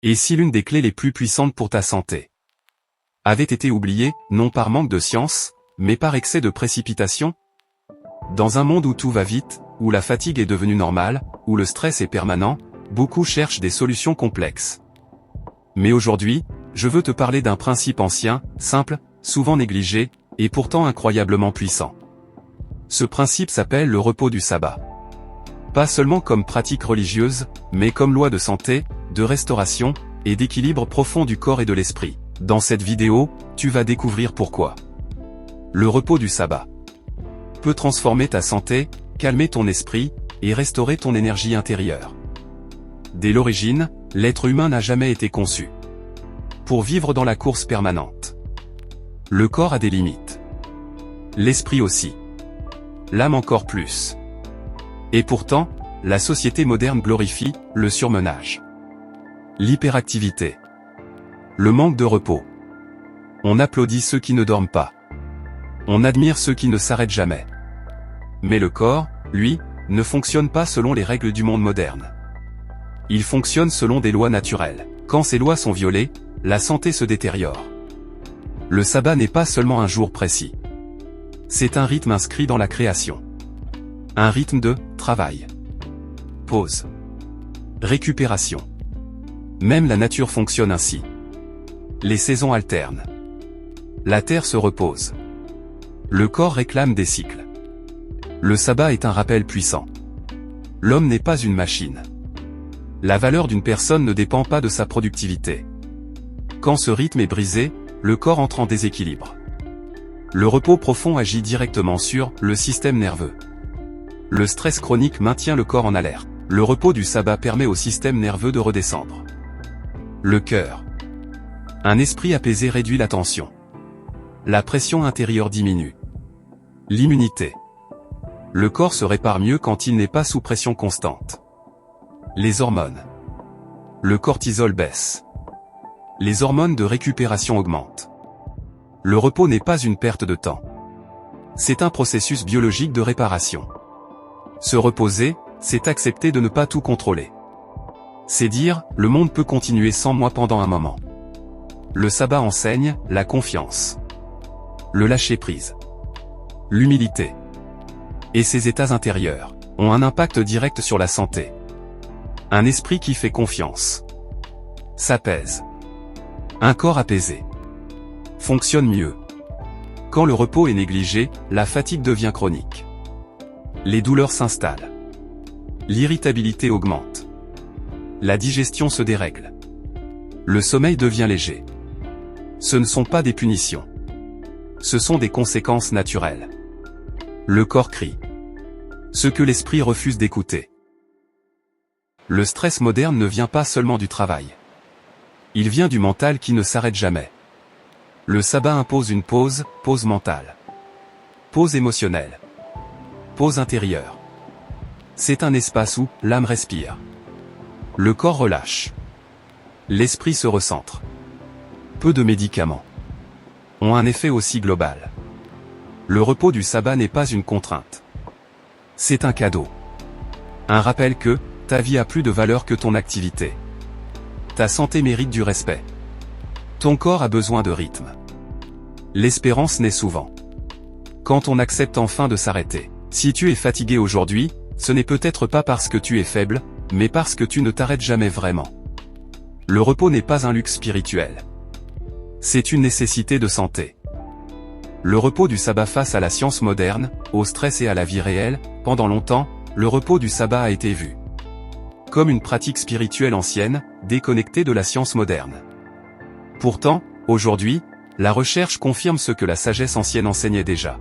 Et si l'une des clés les plus puissantes pour ta santé avait été oubliée, non par manque de science, mais par excès de précipitation? Dans un monde où tout va vite, où la fatigue est devenue normale, où le stress est permanent, beaucoup cherchent des solutions complexes. Mais aujourd'hui, je veux te parler d'un principe ancien, simple, souvent négligé, et pourtant incroyablement puissant. Ce principe s'appelle le repos du sabbat. Pas seulement comme pratique religieuse, mais comme loi de santé, de restauration, et d'équilibre profond du corps et de l'esprit. Dans cette vidéo, tu vas découvrir pourquoi le repos du sabbat peut transformer ta santé, calmer ton esprit, et restaurer ton énergie intérieure. Dès l'origine, l'être humain n'a jamais été conçu pour vivre dans la course permanente. Le corps a des limites. L'esprit aussi. L'âme encore plus. Et pourtant, la société moderne glorifie le surmenage, l'hyperactivité, le manque de repos. On applaudit ceux qui ne dorment pas. On admire ceux qui ne s'arrêtent jamais. Mais le corps, lui, ne fonctionne pas selon les règles du monde moderne. Il fonctionne selon des lois naturelles. Quand ces lois sont violées, la santé se détériore. Le sabbat n'est pas seulement un jour précis. C'est un rythme inscrit dans la création. Un rythme de travail, pause, récupération. Même la nature fonctionne ainsi. Les saisons alternent. La terre se repose. Le corps réclame des cycles. Le sabbat est un rappel puissant. L'homme n'est pas une machine. La valeur d'une personne ne dépend pas de sa productivité. Quand ce rythme est brisé, le corps entre en déséquilibre. Le repos profond agit directement sur le système nerveux. Le stress chronique maintient le corps en alerte. Le repos du sabbat permet au système nerveux de redescendre. Le cœur. Un esprit apaisé réduit la tension. La pression intérieure diminue. L'immunité. Le corps se répare mieux quand il n'est pas sous pression constante. Les hormones. Le cortisol baisse. Les hormones de récupération augmentent. Le repos n'est pas une perte de temps. C'est un processus biologique de réparation. Se reposer, c'est accepter de ne pas tout contrôler. C'est dire, le monde peut continuer sans moi pendant un moment. Le sabbat enseigne la confiance, le lâcher-prise, l'humilité. Et ces états intérieurs ont un impact direct sur la santé. Un esprit qui fait confiance s'apaise. Un corps apaisé fonctionne mieux. Quand le repos est négligé, la fatigue devient chronique. Les douleurs s'installent. L'irritabilité augmente. La digestion se dérègle. Le sommeil devient léger. Ce ne sont pas des punitions. Ce sont des conséquences naturelles. Le corps crie ce que l'esprit refuse d'écouter. Le stress moderne ne vient pas seulement du travail. Il vient du mental qui ne s'arrête jamais. Le sabbat impose une pause mentale. Pause émotionnelle. Pause intérieure. C'est un espace où l'âme respire. Le corps relâche. L'esprit se recentre. Peu de médicaments ont un effet aussi global. Le repos du sabbat n'est pas une contrainte. C'est un cadeau. Un rappel que ta vie a plus de valeur que ton activité. Ta santé mérite du respect. Ton corps a besoin de rythme. L'espérance naît souvent quand on accepte enfin de s'arrêter. Si tu es fatigué aujourd'hui, ce n'est peut-être pas parce que tu es faible, mais parce que tu ne t'arrêtes jamais vraiment. Le repos n'est pas un luxe spirituel. C'est une nécessité de santé. Le repos du sabbat face à la science moderne, au stress et à la vie réelle, pendant longtemps, le repos du sabbat a été vu comme une pratique spirituelle ancienne, déconnectée de la science moderne. Pourtant, aujourd'hui, la recherche confirme ce que la sagesse ancienne enseignait déjà.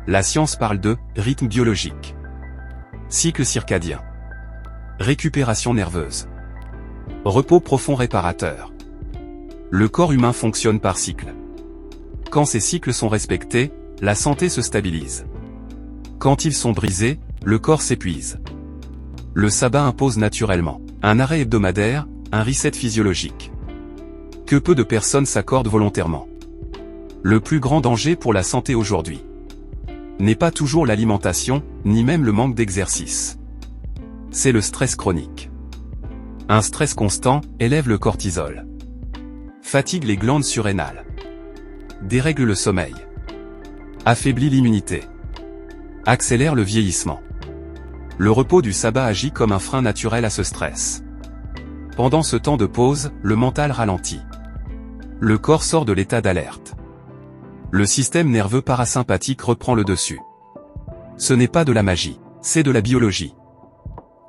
La science parle de rythme biologique, cycle circadien, récupération nerveuse, repos profond réparateur. Le corps humain fonctionne par cycle. Quand ces cycles sont respectés, la santé se stabilise. Quand ils sont brisés, le corps s'épuise. Le sabbat impose naturellement un arrêt hebdomadaire, un reset physiologique. Que peu de personnes s'accordent volontairement. Le plus grand danger pour la santé aujourd'hui n'est pas toujours l'alimentation, ni même le manque d'exercice. C'est le stress chronique. Un stress constant élève le cortisol. Fatigue les glandes surrénales. Dérègle le sommeil. Affaiblit l'immunité. Accélère le vieillissement. Le repos du sabbat agit comme un frein naturel à ce stress. Pendant ce temps de pause, le mental ralentit. Le corps sort de l'état d'alerte. Le système nerveux parasympathique reprend le dessus. Ce n'est pas de la magie, c'est de la biologie.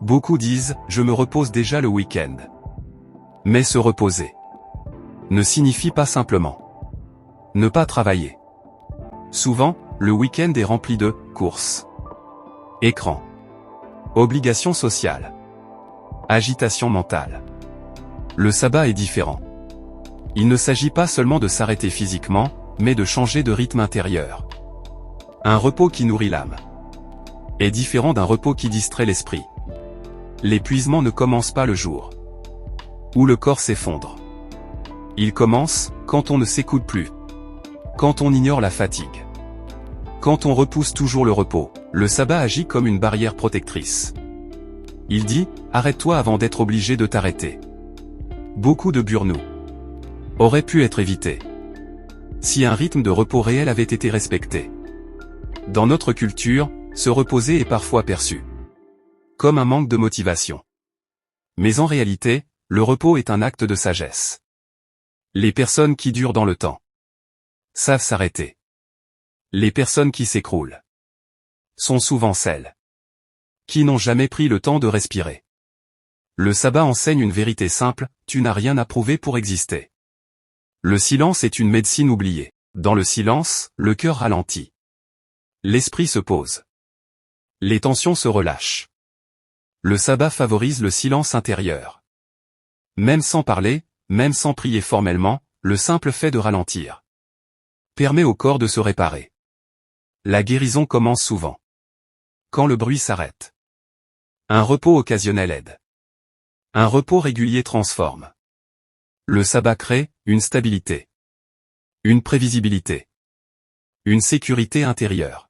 Beaucoup disent « je me repose déjà le week-end ». Mais se reposer ne signifie pas simplement ne pas travailler. Souvent, le week-end est rempli de courses, écran, obligations sociales, agitation mentale. Le sabbat est différent. Il ne s'agit pas seulement de s'arrêter physiquement, mais de changer de rythme intérieur. Un repos qui nourrit l'âme est différent d'un repos qui distrait l'esprit. L'épuisement ne commence pas le jour où le corps s'effondre. Il commence quand on ne s'écoute plus, quand on ignore la fatigue, quand on repousse toujours le repos. Le sabbat agit comme une barrière protectrice. Il dit « arrête-toi avant d'être obligé de t'arrêter ». Beaucoup de burn-out auraient pu être évités si un rythme de repos réel avait été respecté. Dans notre culture, se reposer est parfois perçu comme un manque de motivation. Mais en réalité, le repos est un acte de sagesse. Les personnes qui durent dans le temps savent s'arrêter. Les personnes qui s'écroulent sont souvent celles qui n'ont jamais pris le temps de respirer. Le sabbat enseigne une vérité simple, tu n'as rien à prouver pour exister. Le silence est une médecine oubliée. Dans le silence, le cœur ralentit. L'esprit se pose. Les tensions se relâchent. Le sabbat favorise le silence intérieur. Même sans parler, même sans prier formellement, le simple fait de ralentir permet au corps de se réparer. La guérison commence souvent quand le bruit s'arrête. Un repos occasionnel aide. Un repos régulier transforme. Le sabbat crée une stabilité, une prévisibilité, une sécurité intérieure.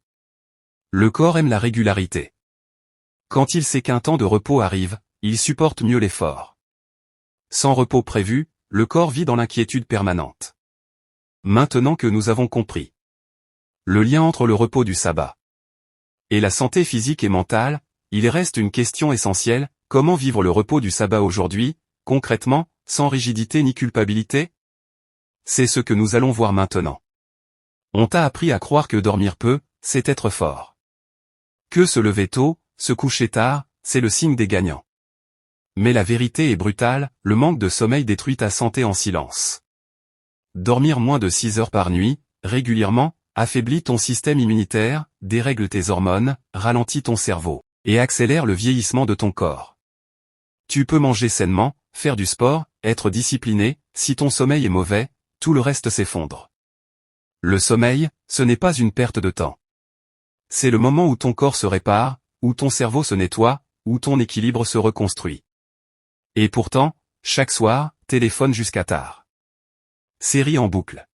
Le corps aime la régularité. Quand il sait qu'un temps de repos arrive, il supporte mieux l'effort. Sans repos prévu, le corps vit dans l'inquiétude permanente. Maintenant que nous avons compris le lien entre le repos du sabbat et la santé physique et mentale, il reste une question essentielle, comment vivre le repos du sabbat aujourd'hui, concrètement, sans rigidité ni culpabilité? C'est ce que nous allons voir maintenant. On t'a appris à croire que dormir peu, c'est être fort. Que se lever tôt, se coucher tard, c'est le signe des gagnants. Mais la vérité est brutale, le manque de sommeil détruit ta santé en silence. Dormir moins de 6 heures par nuit, régulièrement, affaiblit ton système immunitaire, dérègle tes hormones, ralentit ton cerveau, et accélère le vieillissement de ton corps. Tu peux manger sainement, faire du sport, être discipliné, si ton sommeil est mauvais, tout le reste s'effondre. Le sommeil, ce n'est pas une perte de temps. C'est le moment où ton corps se répare, où ton cerveau se nettoie, où ton équilibre se reconstruit. Et pourtant, chaque soir, téléphone jusqu'à tard. Série en boucle.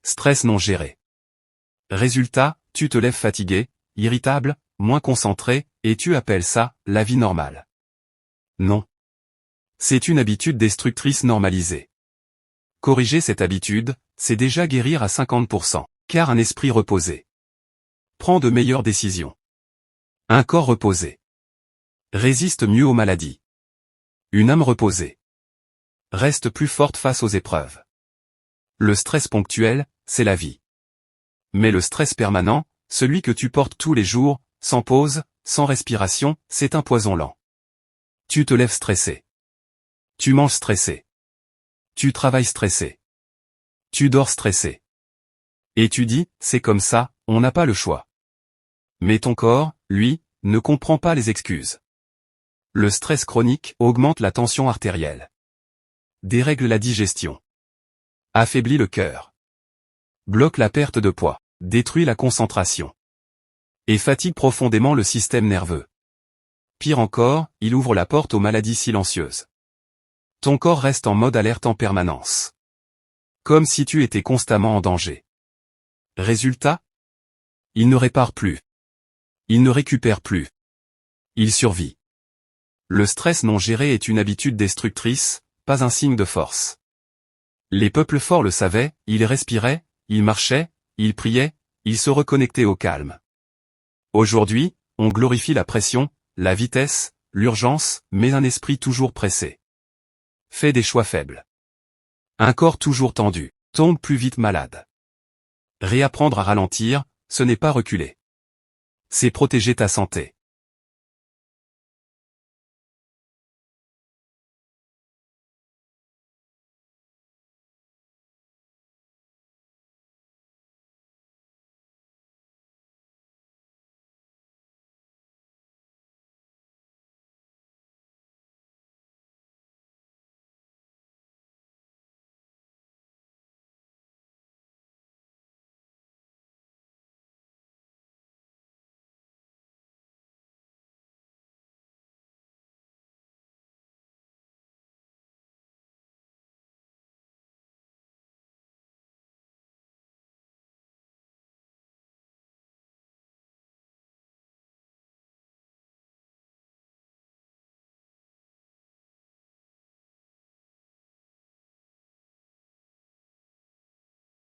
Stress non géré. Résultat, tu te lèves fatigué, irritable, moins concentré, et tu appelles ça « la vie normale ». Non. C'est une habitude destructrice normalisée. Corriger cette habitude, c'est déjà guérir à 50%, car un esprit reposé prend de meilleures décisions. Un corps reposé résiste mieux aux maladies. Une âme reposée reste plus forte face aux épreuves. Le stress ponctuel, c'est la vie. Mais le stress permanent, celui que tu portes tous les jours, sans pause, sans respiration, c'est un poison lent. Tu te lèves stressé. Tu manges stressé. Tu travailles stressé. Tu dors stressé. Et tu dis, c'est comme ça, on n'a pas le choix. Mais ton corps, lui, ne comprend pas les excuses. Le stress chronique augmente la tension artérielle, dérègle la digestion, affaiblit le cœur, bloque la perte de poids, détruit la concentration et fatigue profondément le système nerveux. Pire encore, il ouvre la porte aux maladies silencieuses. Ton corps reste en mode alerte en permanence. Comme si tu étais constamment en danger. Résultat? Il ne répare plus. Il ne récupère plus. Il survit. Le stress non géré est une habitude destructrice, pas un signe de force. Les peuples forts le savaient, ils respiraient, ils marchaient, ils priaient, ils se reconnectaient au calme. Aujourd'hui, on glorifie la pression, la vitesse, l'urgence, mais un esprit toujours pressé. Fait des choix faibles. Un corps toujours tendu, tombe plus vite malade. Réapprendre à ralentir, ce n'est pas reculer. C'est protéger ta santé.